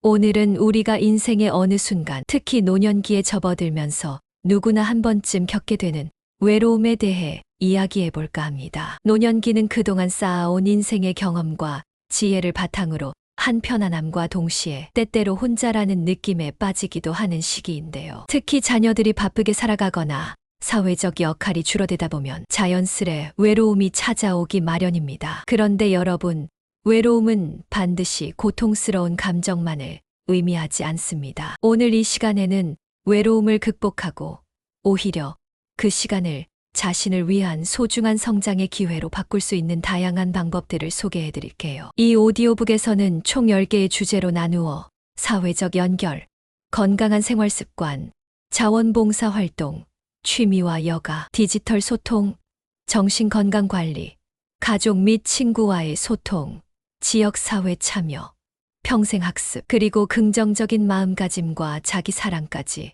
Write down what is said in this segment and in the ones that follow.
오늘은 우리가 인생의 어느 순간, 특히 노년기에 접어들면서 누구나 한 번쯤 겪게 되는 외로움에 대해 이야기해 볼까 합니다. 노년기는 그동안 쌓아온 인생의 경험과 지혜를 바탕으로 한편안함과 동시에 때때로 혼자라는 느낌에 빠지기도 하는 시기인데요. 특히 자녀들이 바쁘게 살아가거나 사회적 역할이 줄어들다 보면 자연스레 외로움이 찾아오기 마련입니다. 그런데 여러분, 외로움은 반드시 고통스러운 감정만을 의미하지 않습니다. 오늘 이 시간에는 외로움을 극복하고 오히려 그 시간을 자신을 위한 소중한 성장의 기회로 바꿀 수 있는 다양한 방법들을 소개해 드릴게요. 이 오디오북에서는 총 10개의 주제로 나누어 사회적 연결, 건강한 생활 습관, 자원봉사 활동, 취미와 여가, 디지털 소통, 정신건강관리, 가족 및 친구와의 소통, 지역사회 참여, 평생학습, 그리고 긍정적인 마음가짐과 자기사랑까지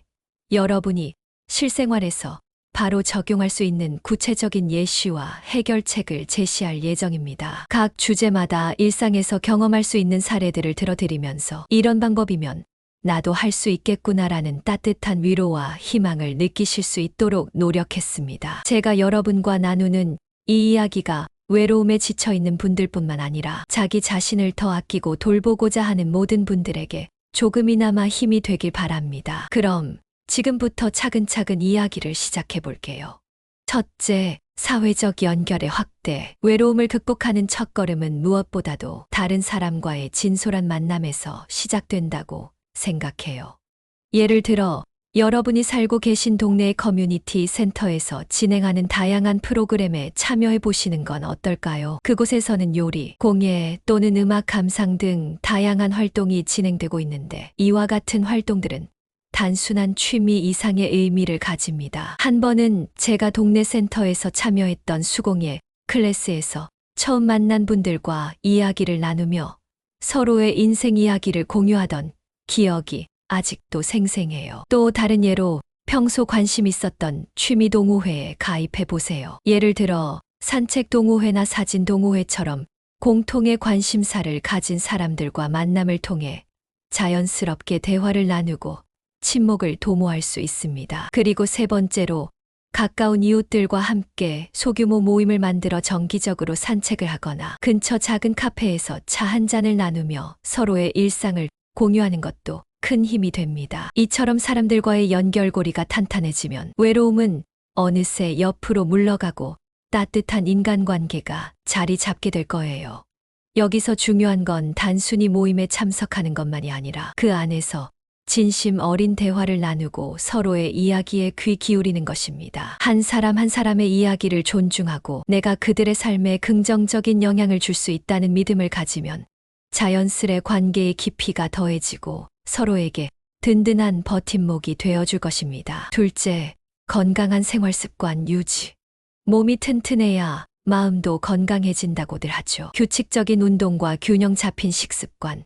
여러분이 실생활에서 바로 적용할 수 있는 구체적인 예시와 해결책을 제시할 예정입니다. 각 주제마다 일상에서 경험할 수 있는 사례들을 들어드리면서 이런 방법이면 나도 할 수 있겠구나라는 따뜻한 위로와 희망을 느끼실 수 있도록 노력했습니다. 제가 여러분과 나누는 이 이야기가 외로움에 지쳐있는 분들뿐만 아니라 자기 자신을 더 아끼고 돌보고자 하는 모든 분들에게 조금이나마 힘이 되길 바랍니다. 그럼 지금부터 차근차근 이야기를 시작해 볼게요. 첫째, 사회적 연결의 확대. 외로움을 극복하는 첫걸음은 무엇보다도 다른 사람과의 진솔한 만남에서 시작된다고 생각해요. 예를 들어 여러분이 살고 계신 동네의 커뮤니티 센터에서 진행하는 다양한 프로그램에 참여해 보시는 건 어떨까요? 그곳에서는 요리, 공예 또는 음악 감상 등 다양한 활동이 진행되고 있는데 이와 같은 활동들은 단순한 취미 이상의 의미를 가집니다. 한 번은 제가 동네 센터에서 참여했던 수공예 클래스에서 처음 만난 분들과 이야기를 나누며 서로의 인생 이야기를 공유하던 기억이 아직도 생생해요. 또 다른 예로 평소 관심 있었던 취미 동호회에 가입해 보세요. 예를 들어 산책 동호회나 사진 동호회처럼 공통의 관심사를 가진 사람들과 만남을 통해 자연스럽게 대화를 나누고 친목을 도모할 수 있습니다. 그리고 세 번째로 가까운 이웃들과 함께 소규모 모임을 만들어 정기적으로 산책을 하거나 근처 작은 카페에서 차 한 잔을 나누며 서로의 일상을 공유하는 것도 큰 힘이 됩니다. 이처럼 사람들과의 연결고리가 탄탄해지면 외로움은 어느새 옆으로 물러가고 따뜻한 인간관계가 자리 잡게 될 거예요. 여기서 중요한 건 단순히 모임에 참석하는 것만이 아니라 그 안에서 진심 어린 대화를 나누고 서로의 이야기에 귀 기울이는 것입니다. 한 사람 한 사람의 이야기를 존중하고 내가 그들의 삶에 긍정적인 영향을 줄 수 있다는 믿음을 가지면 자연스레 관계의 깊이가 더해지고 서로에게 든든한 버팀목이 되어줄 것입니다. 둘째, 건강한 생활 습관 유지. 몸이 튼튼해야 마음도 건강해진다고들 하죠. 규칙적인 운동과 균형 잡힌 식습관,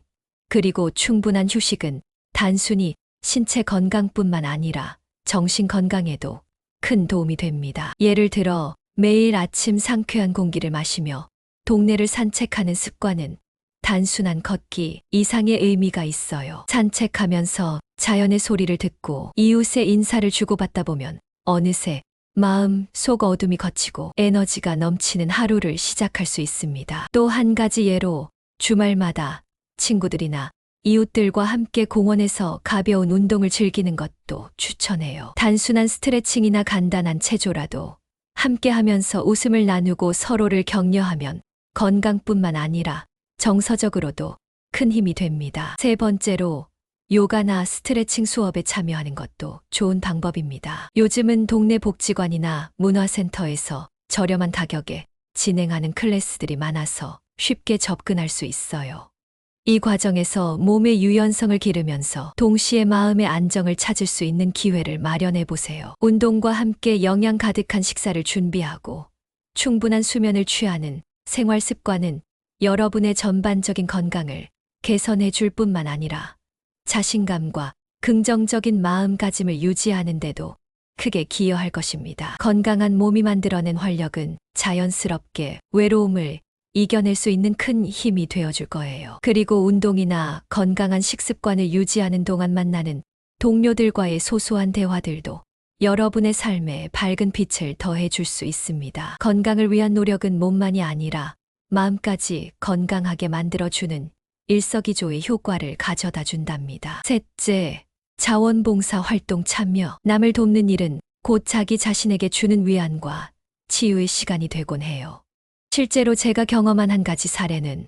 그리고 충분한 휴식은 단순히 신체 건강뿐만 아니라 정신 건강에도 큰 도움이 됩니다. 예를 들어 매일 아침 상쾌한 공기를 마시며 동네를 산책하는 습관은 단순한 걷기 이상의 의미가 있어요. 산책하면서 자연의 소리를 듣고 이웃의 인사를 주고받다 보면 어느새 마음 속 어둠이 걷히고 에너지가 넘치는 하루를 시작할 수 있습니다. 또 한 가지 예로 주말마다 친구들이나 이웃들과 함께 공원에서 가벼운 운동을 즐기는 것도 추천해요. 단순한 스트레칭이나 간단한 체조라도 함께 하면서 웃음을 나누고 서로를 격려하면 건강뿐만 아니라 정서적으로도 큰 힘이 됩니다. 세 번째로 요가나 스트레칭 수업에 참여하는 것도 좋은 방법입니다. 요즘은 동네 복지관이나 문화센터에서 저렴한 가격에 진행하는 클래스들이 많아서 쉽게 접근할 수 있어요. 이 과정에서 몸의 유연성을 기르면서 동시에 마음의 안정을 찾을 수 있는 기회를 마련해 보세요. 운동과 함께 영양 가득한 식사를 준비하고 충분한 수면을 취하는 생활 습관은 여러분의 전반적인 건강을 개선해 줄 뿐만 아니라 자신감과 긍정적인 마음가짐을 유지하는 데도 크게 기여할 것입니다. 건강한 몸이 만들어낸 활력은 자연스럽게 외로움을 이겨낼 수 있는 큰 힘이 되어줄 거예요. 그리고 운동이나 건강한 식습관을 유지하는 동안 만나는 동료들과의 소소한 대화들도 여러분의 삶에 밝은 빛을 더해줄 수 있습니다. 건강을 위한 노력은 몸만이 아니라 마음까지 건강하게 만들어주는 일석이조의 효과를 가져다 준답니다. 셋째, 자원봉사 활동 참여. 남을 돕는 일은 곧 자기 자신에게 주는 위안과 치유의 시간이 되곤 해요. 실제로 제가 경험한 한 가지 사례는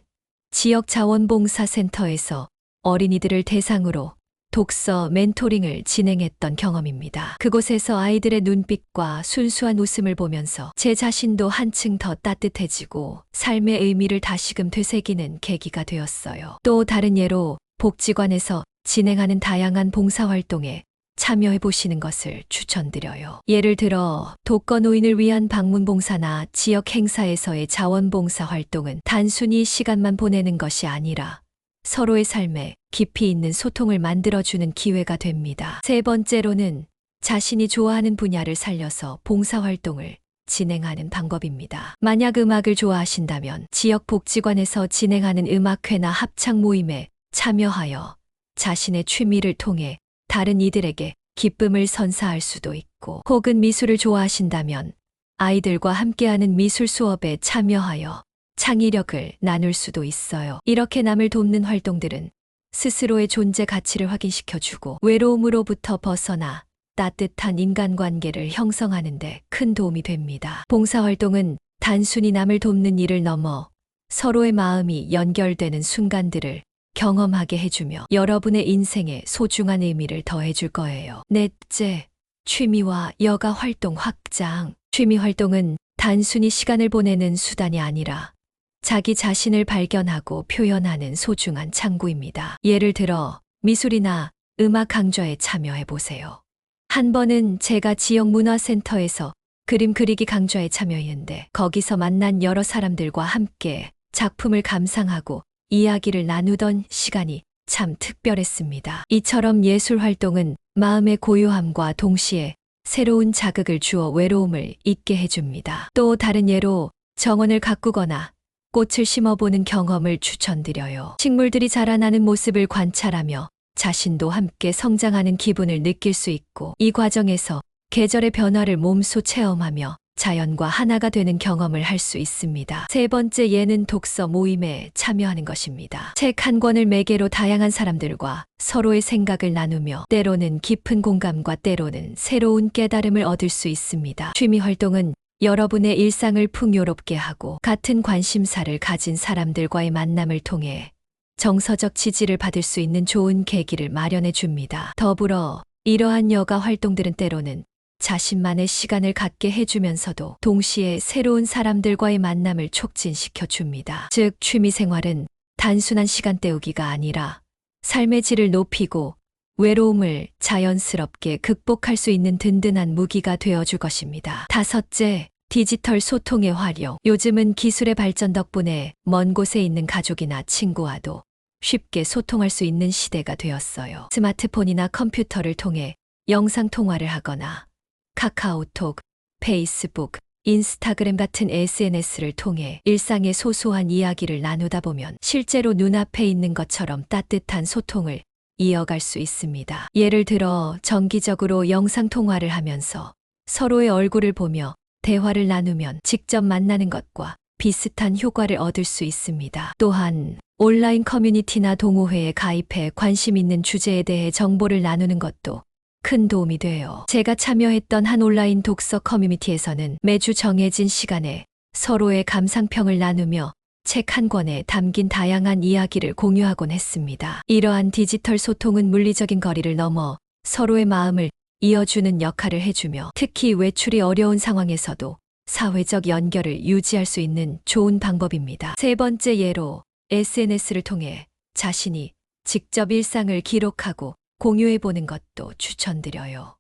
지역 자원봉사센터에서 어린이들을 대상으로 독서 멘토링을 진행했던 경험입니다. 그곳에서 아이들의 눈빛과 순수한 웃음을 보면서 제 자신도 한층 더 따뜻해지고 삶의 의미를 다시금 되새기는 계기가 되었어요. 또 다른 예로 복지관에서 진행하는 다양한 봉사활동에 참여해 보시는 것을 추천드려요. 예를 들어 독거노인을 위한 방문봉사나 지역 행사에서의 자원봉사 활동은 단순히 시간만 보내는 것이 아니라 서로의 삶에 깊이 있는 소통을 만들어주는 기회가 됩니다. 세 번째로는 자신이 좋아하는 분야를 살려서 봉사활동을 진행하는 방법입니다. 만약 음악을 좋아하신다면 지역 복지관에서 진행하는 음악회나 합창 모임에 참여하여 자신의 취미를 통해 다른 이들에게 기쁨을 선사할 수도 있고, 혹은 미술을 좋아하신다면 아이들과 함께하는 미술 수업에 참여하여 창의력을 나눌 수도 있어요. 이렇게 남을 돕는 활동들은 스스로의 존재 가치를 확인시켜주고 외로움으로부터 벗어나 따뜻한 인간관계를 형성하는 데 큰 도움이 됩니다. 봉사활동은 단순히 남을 돕는 일을 넘어 서로의 마음이 연결되는 순간들을 경험하게 해주며 여러분의 인생에 소중한 의미를 더해줄 거예요. 넷째, 취미와 여가 활동 확장. 취미 활동은 단순히 시간을 보내는 수단이 아니라 자기 자신을 발견하고 표현하는 소중한 창구입니다. 예를 들어 미술이나 음악 강좌에 참여해 보세요. 한 번은 제가 지역 문화센터에서 그림 그리기 강좌에 참여했는데 거기서 만난 여러 사람들과 함께 작품을 감상하고 이야기를 나누던 시간이 참 특별했습니다. 이처럼 예술 활동은 마음의 고요함과 동시에 새로운 자극을 주어 외로움을 잊게 해줍니다. 또 다른 예로 정원을 가꾸거나 꽃을 심어보는 경험을 추천드려요. 식물들이 자라나는 모습을 관찰하며 자신도 함께 성장하는 기분을 느낄 수 있고, 이 과정에서 계절의 변화를 몸소 체험하며 자연과 하나가 되는 경험을 할 수 있습니다. 세 번째 예는 독서 모임에 참여하는 것입니다. 책 한 권을 매개로 다양한 사람들과 서로의 생각을 나누며 때로는 깊은 공감과 때로는 새로운 깨달음을 얻을 수 있습니다. 취미 활동은 여러분의 일상을 풍요롭게 하고 같은 관심사를 가진 사람들과의 만남을 통해 정서적 지지를 받을 수 있는 좋은 계기를 마련해 줍니다. 더불어 이러한 여가 활동들은 때로는 자신만의 시간을 갖게 해주면서도 동시에 새로운 사람들과의 만남을 촉진시켜 줍니다. 즉, 취미 생활은 단순한 시간 때우기가 아니라 삶의 질을 높이고 외로움을 자연스럽게 극복할 수 있는 든든한 무기가 되어줄 것입니다. 다섯째, 디지털 소통의 활용. 요즘은 기술의 발전 덕분에 먼 곳에 있는 가족이나 친구와도 쉽게 소통할 수 있는 시대가 되었어요. 스마트폰이나 컴퓨터를 통해 영상 통화를 하거나 카카오톡, 페이스북, 인스타그램 같은 SNS를 통해 일상의 소소한 이야기를 나누다 보면 실제로 눈앞에 있는 것처럼 따뜻한 소통을 이어갈 수 있습니다. 예를 들어 정기적으로 영상 통화를 하면서 서로의 얼굴을 보며 대화를 나누면 직접 만나는 것과 비슷한 효과를 얻을 수 있습니다. 또한 온라인 커뮤니티나 동호회에 가입해 관심 있는 주제에 대해 정보를 나누는 것도 큰 도움이 돼요. 제가 참여했던 한 온라인 독서 커뮤니티에서는 매주 정해진 시간에 서로의 감상평을 나누며 책 한 권에 담긴 다양한 이야기를 공유하곤 했습니다. 이러한 디지털 소통은 물리적인 거리를 넘어 서로의 마음을 이어주는 역할을 해주며 특히 외출이 어려운 상황에서도 사회적 연결을 유지할 수 있는 좋은 방법입니다. 세 번째 예로 SNS를 통해 자신이 직접 일상을 기록하고 공유해보는 것도 추천드려요.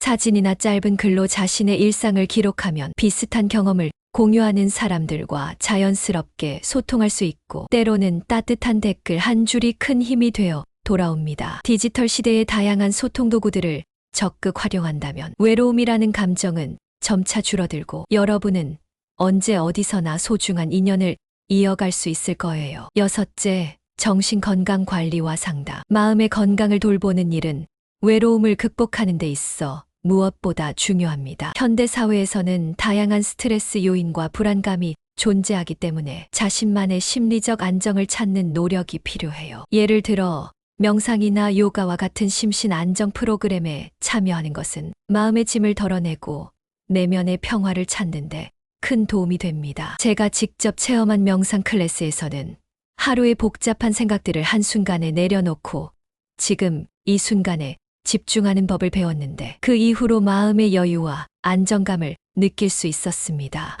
사진이나 짧은 글로 자신의 일상을 기록하면 비슷한 경험을 공유하는 사람들과 자연스럽게 소통할 수 있고 때로는 따뜻한 댓글 한 줄이 큰 힘이 되어 돌아옵니다. 디지털 시대의 다양한 소통 도구들을 적극 활용한다면 외로움이라는 감정은 점차 줄어들고 여러분은 언제 어디서나 소중한 인연을 이어갈 수 있을 거예요. 여섯째, 정신 건강 관리와 상담. 마음의 건강을 돌보는 일은 외로움을 극복하는 데 있어 무엇보다 중요합니다. 현대 사회에서는 다양한 스트레스 요인과 불안감이 존재하기 때문에 자신만의 심리적 안정을 찾는 노력이 필요해요. 예를 들어 명상이나 요가와 같은 심신 안정 프로그램에 참여하는 것은 마음의 짐을 덜어내고 내면의 평화를 찾는데 큰 도움이 됩니다. 제가 직접 체험한 명상 클래스에서는 하루의 복잡한 생각들을 한순간에 내려놓고 지금 이 순간에 집중하는 법을 배웠는데 그 이후로 마음의 여유와 안정감을 느낄 수 있었습니다.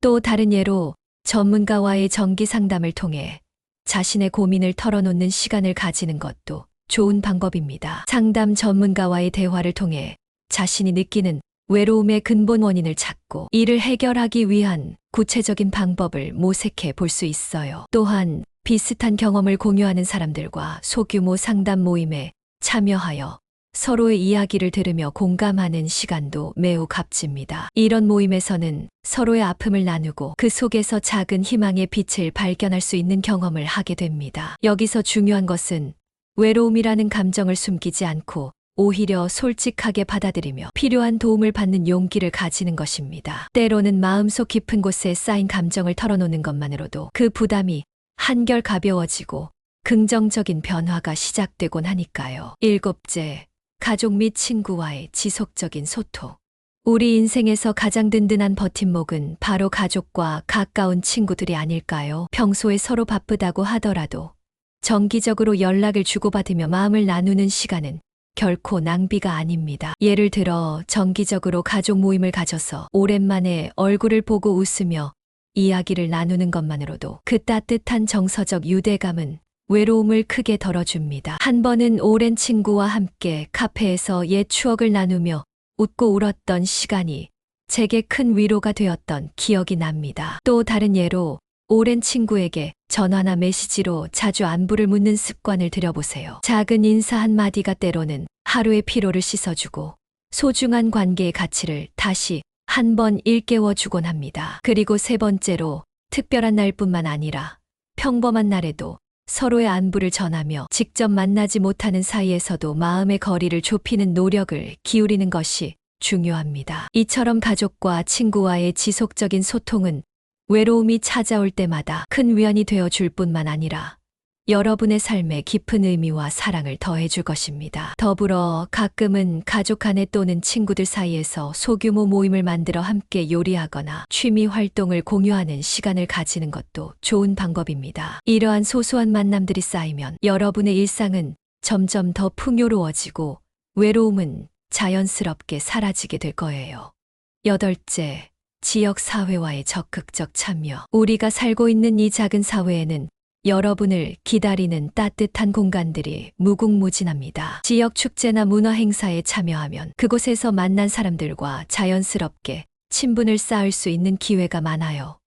또 다른 예로 전문가와의 정기 상담을 통해 자신의 고민을 털어놓는 시간을 가지는 것도 좋은 방법입니다. 상담 전문가와의 대화를 통해 자신이 느끼는 외로움의 근본 원인을 찾고 이를 해결하기 위한 구체적인 방법을 모색해 볼 수 있어요. 또한 비슷한 경험을 공유하는 사람들과 소규모 상담 모임에 참여하여 서로의 이야기를 들으며 공감하는 시간도 매우 값집니다. 이런 모임에서는 서로의 아픔을 나누고 그 속에서 작은 희망의 빛을 발견할 수 있는 경험을 하게 됩니다. 여기서 중요한 것은 외로움이라는 감정을 숨기지 않고 오히려 솔직하게 받아들이며 필요한 도움을 받는 용기를 가지는 것입니다. 때로는 마음속 깊은 곳에 쌓인 감정을 털어놓는 것만으로도 그 부담이 한결 가벼워지고 긍정적인 변화가 시작되곤 하니까요. 일곱째, 가족 및 친구와의 지속적인 소통. 우리 인생에서 가장 든든한 버팀목은 바로 가족과 가까운 친구들이 아닐까요? 평소에 서로 바쁘다고 하더라도 정기적으로 연락을 주고받으며 마음을 나누는 시간은 결코 낭비가 아닙니다. 예를 들어 정기적으로 가족 모임을 가져서 오랜만에 얼굴을 보고 웃으며 이야기를 나누는 것만으로도 그 따뜻한 정서적 유대감은 외로움을 크게 덜어줍니다. 한 번은 오랜 친구와 함께 카페에서 옛 추억을 나누며 웃고 울었던 시간이 제게 큰 위로가 되었던 기억이 납니다. 또 다른 예로 오랜 친구에게 전화나 메시지로 자주 안부를 묻는 습관을 들여보세요. 작은 인사 한마디가 때로는 하루의 피로를 씻어주고 소중한 관계의 가치를 다시 한 번 일깨워주곤 합니다. 그리고 세 번째로 특별한 날뿐만 아니라 평범한 날에도 서로의 안부를 전하며 직접 만나지 못하는 사이에서도 마음의 거리를 좁히는 노력을 기울이는 것이 중요합니다. 이처럼 가족과 친구와의 지속적인 소통은 외로움이 찾아올 때마다 큰 위안이 되어 줄 뿐만 아니라 여러분의 삶에 깊은 의미와 사랑을 더해줄 것입니다. 더불어 가끔은 가족 안에 또는 친구들 사이에서 소규모 모임을 만들어 함께 요리하거나 취미 활동을 공유하는 시간을 가지는 것도 좋은 방법입니다. 이러한 소소한 만남들이 쌓이면 여러분의 일상은 점점 더 풍요로워지고 외로움은 자연스럽게 사라지게 될 거예요. 여덟째, 지역사회와의 적극적 참여. 우리가 살고 있는 이 작은 사회에는 여러분을 기다리는 따뜻한 공간들이 무궁무진합니다. 지역 축제나 문화 행사에 참여하면 그곳에서 만난 사람들과 자연스럽게 친분을 쌓을 수 있는 기회가 많아요.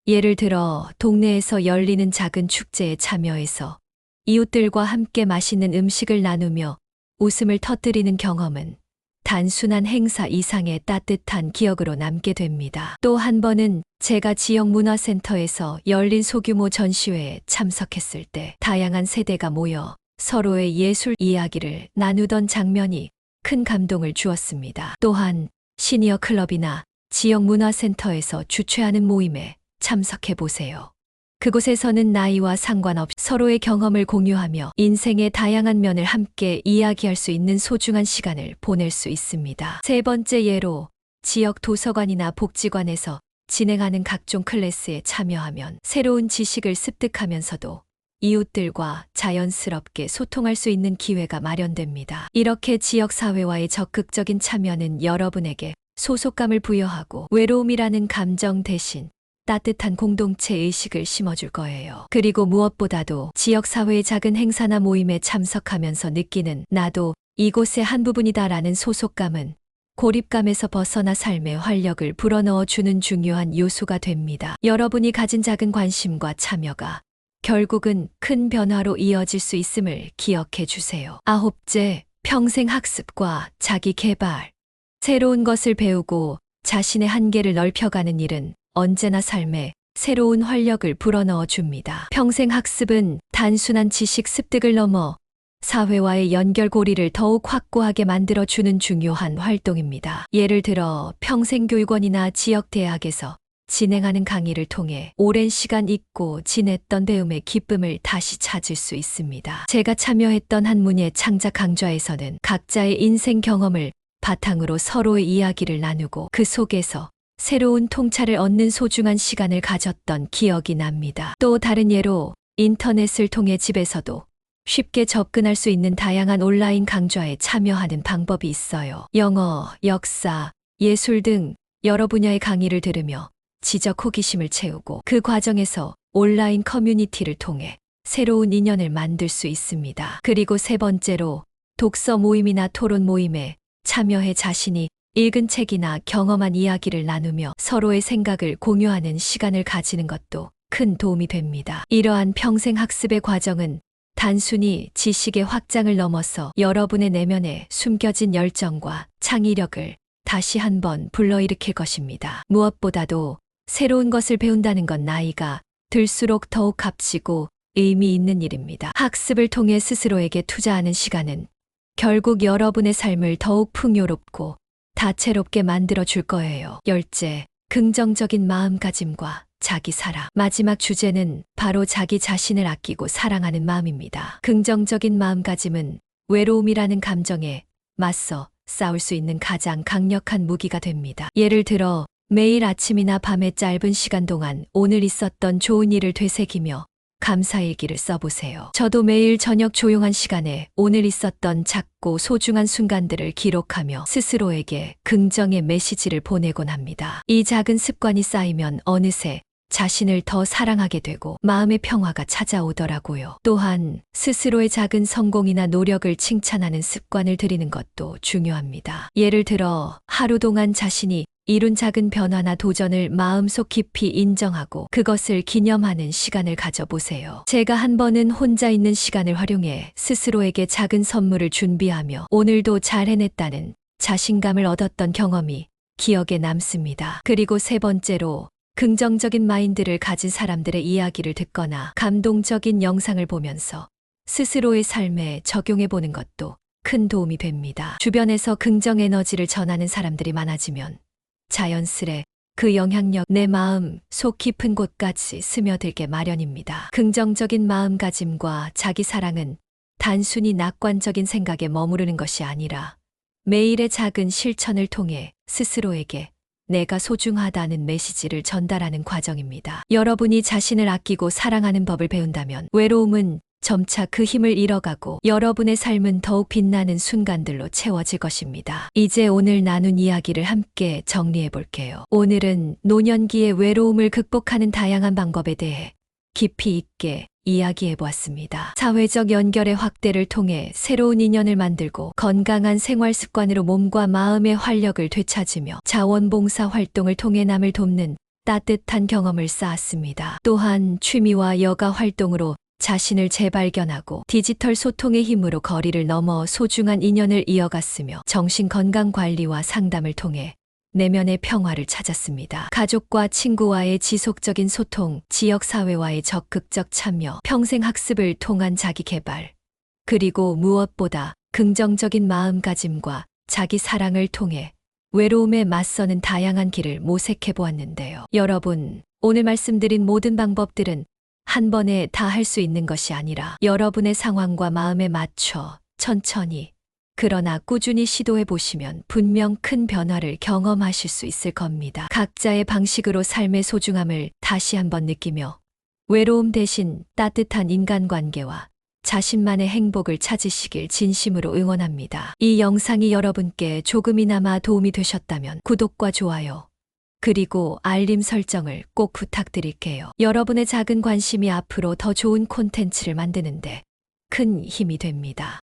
예를 들어 동네에서 열리는 작은 축제에 참여해서 이웃들과 함께 맛있는 음식을 나누며 웃음을 터뜨리는 경험은 단순한 행사 이상의 따뜻한 기억으로 남게 됩니다. 또 한 번은 제가 지역 문화센터에서 열린 소규모 전시회에 참석했을 때 다양한 세대가 모여 서로의 예술 이야기를 나누던 장면이 큰 감동을 주었습니다. 또한 시니어 클럽이나 지역 문화센터에서 주최하는 모임에 참석해 보세요. 그곳에서는 나이와 상관없이 서로의 경험을 공유하며 인생의 다양한 면을 함께 이야기할 수 있는 소중한 시간을 보낼 수 있습니다. 세 번째 예로 지역 도서관이나 복지관에서 진행하는 각종 클래스에 참여하면 새로운 지식을 습득하면서도 이웃들과 자연스럽게 소통할 수 있는 기회가 마련됩니다. 이렇게 지역사회와의 적극적인 참여는 여러분에게 소속감을 부여하고 외로움이라는 감정 대신 따뜻한 공동체 의식을 심어줄 거예요. 그리고 무엇보다도 지역사회의 작은 행사나 모임에 참석하면서 느끼는 나도 이곳의 한 부분이다라는 소속감은 고립감에서 벗어나 삶의 활력을 불어넣어 주는 중요한 요소가 됩니다. 여러분이 가진 작은 관심과 참여가 결국은 큰 변화로 이어질 수 있음을 기억해 주세요. 아홉째, 평생 학습과 자기 개발. 새로운 것을 배우고 자신의 한계를 넓혀가는 일은 언제나 삶에 새로운 활력을 불어넣어 줍니다. 평생 학습은 단순한 지식 습득을 넘어 사회와의 연결고리를 더욱 확고하게 만들어주는 중요한 활동입니다. 예를 들어 평생교육원이나 지역대학에서 진행하는 강의를 통해 오랜 시간 잊고 지냈던 배움의 기쁨을 다시 찾을 수 있습니다. 제가 참여했던 한문예 창작 강좌에서는 각자의 인생 경험을 바탕으로 서로의 이야기를 나누고 그 속에서 새로운 통찰을 얻는 소중한 시간을 가졌던 기억이 납니다. 또 다른 예로 인터넷을 통해 집에서도 쉽게 접근할 수 있는 다양한 온라인 강좌에 참여하는 방법이 있어요. 영어, 역사, 예술 등 여러 분야의 강의를 들으며 지적 호기심을 채우고 그 과정에서 온라인 커뮤니티를 통해 새로운 인연을 만들 수 있습니다. 그리고 세 번째로 독서 모임이나 토론 모임에 참여해 자신이 읽은 책이나 경험한 이야기를 나누며 서로의 생각을 공유하는 시간을 가지는 것도 큰 도움이 됩니다. 이러한 평생 학습의 과정은 단순히 지식의 확장을 넘어서 여러분의 내면에 숨겨진 열정과 창의력을 다시 한번 불러일으킬 것입니다. 무엇보다도 새로운 것을 배운다는 건 나이가 들수록 더욱 값지고 의미 있는 일입니다. 학습을 통해 스스로에게 투자하는 시간은 결국 여러분의 삶을 더욱 풍요롭고 다채롭게 만들어 줄 거예요. 열째, 긍정적인 마음가짐과 자기 사랑. 마지막 주제는 바로 자기 자신을 아끼고 사랑하는 마음입니다. 긍정적인 마음가짐은 외로움이라는 감정에 맞서 싸울 수 있는 가장 강력한 무기가 됩니다. 예를 들어 매일 아침이나 밤의 짧은 시간 동안 오늘 있었던 좋은 일을 되새기며 감사일기를 써보세요. 저도 매일 저녁 조용한 시간에 오늘 있었던 작고 소중한 순간들을 기록하며 스스로에게 긍정의 메시지를 보내곤 합니다. 이 작은 습관이 쌓이면 어느새 자신을 더 사랑하게 되고 마음의 평화가 찾아오더라고요. 또한 스스로의 작은 성공이나 노력을 칭찬하는 습관을 들이는 것도 중요합니다. 예를 들어 하루 동안 자신이 이룬 작은 변화나 도전을 마음속 깊이 인정하고 그것을 기념하는 시간을 가져보세요. 제가 한 번은 혼자 있는 시간을 활용해 스스로에게 작은 선물을 준비하며 오늘도 잘 해냈다는 자신감을 얻었던 경험이 기억에 남습니다. 그리고 세 번째로 긍정적인 마인드를 가진 사람들의 이야기를 듣거나 감동적인 영상을 보면서 스스로의 삶에 적용해 보는 것도 큰 도움이 됩니다. 주변에서 긍정 에너지를 전하는 사람들이 많아지면 자연스레 그 영향력 내 마음 속 깊은 곳까지 스며들게 마련입니다. 긍정적인 마음가짐과 자기 사랑은 단순히 낙관적인 생각에 머무르는 것이 아니라 매일의 작은 실천을 통해 스스로에게 내가 소중하다는 메시지를 전달하는 과정입니다. 여러분이 자신을 아끼고 사랑하는 법을 배운다면 외로움은 점차 그 힘을 잃어가고 여러분의 삶은 더욱 빛나는 순간들로 채워질 것입니다. 이제 오늘 나눈 이야기를 함께 정리해 볼게요. 오늘은 노년기의 외로움을 극복하는 다양한 방법에 대해 깊이 있게 이야기해 보았습니다. 사회적 연결의 확대를 통해 새로운 인연을 만들고 건강한 생활 습관으로 몸과 마음의 활력을 되찾으며 자원봉사 활동을 통해 남을 돕는 따뜻한 경험을 쌓았습니다. 또한 취미와 여가 활동으로 자신을 재발견하고 디지털 소통의 힘으로 거리를 넘어 소중한 인연을 이어갔으며 정신건강관리와 상담을 통해 내면의 평화를 찾았습니다. 가족과 친구와의 지속적인 소통, 지역사회와의 적극적 참여, 평생 학습을 통한 자기개발, 그리고 무엇보다 긍정적인 마음가짐과 자기 사랑을 통해 외로움에 맞서는 다양한 길을 모색해 보았는데요. 여러분, 오늘 말씀드린 모든 방법들은 한 번에 다 할 수 있는 것이 아니라 여러분의 상황과 마음에 맞춰 천천히 그러나 꾸준히 시도해 보시면 분명 큰 변화를 경험하실 수 있을 겁니다. 각자의 방식으로 삶의 소중함을 다시 한번 느끼며 외로움 대신 따뜻한 인간관계와 자신만의 행복을 찾으시길 진심으로 응원합니다. 이 영상이 여러분께 조금이나마 도움이 되셨다면 구독과 좋아요, 그리고 알림 설정을 꼭 부탁드릴게요. 여러분의 작은 관심이 앞으로 더 좋은 콘텐츠를 만드는데 큰 힘이 됩니다.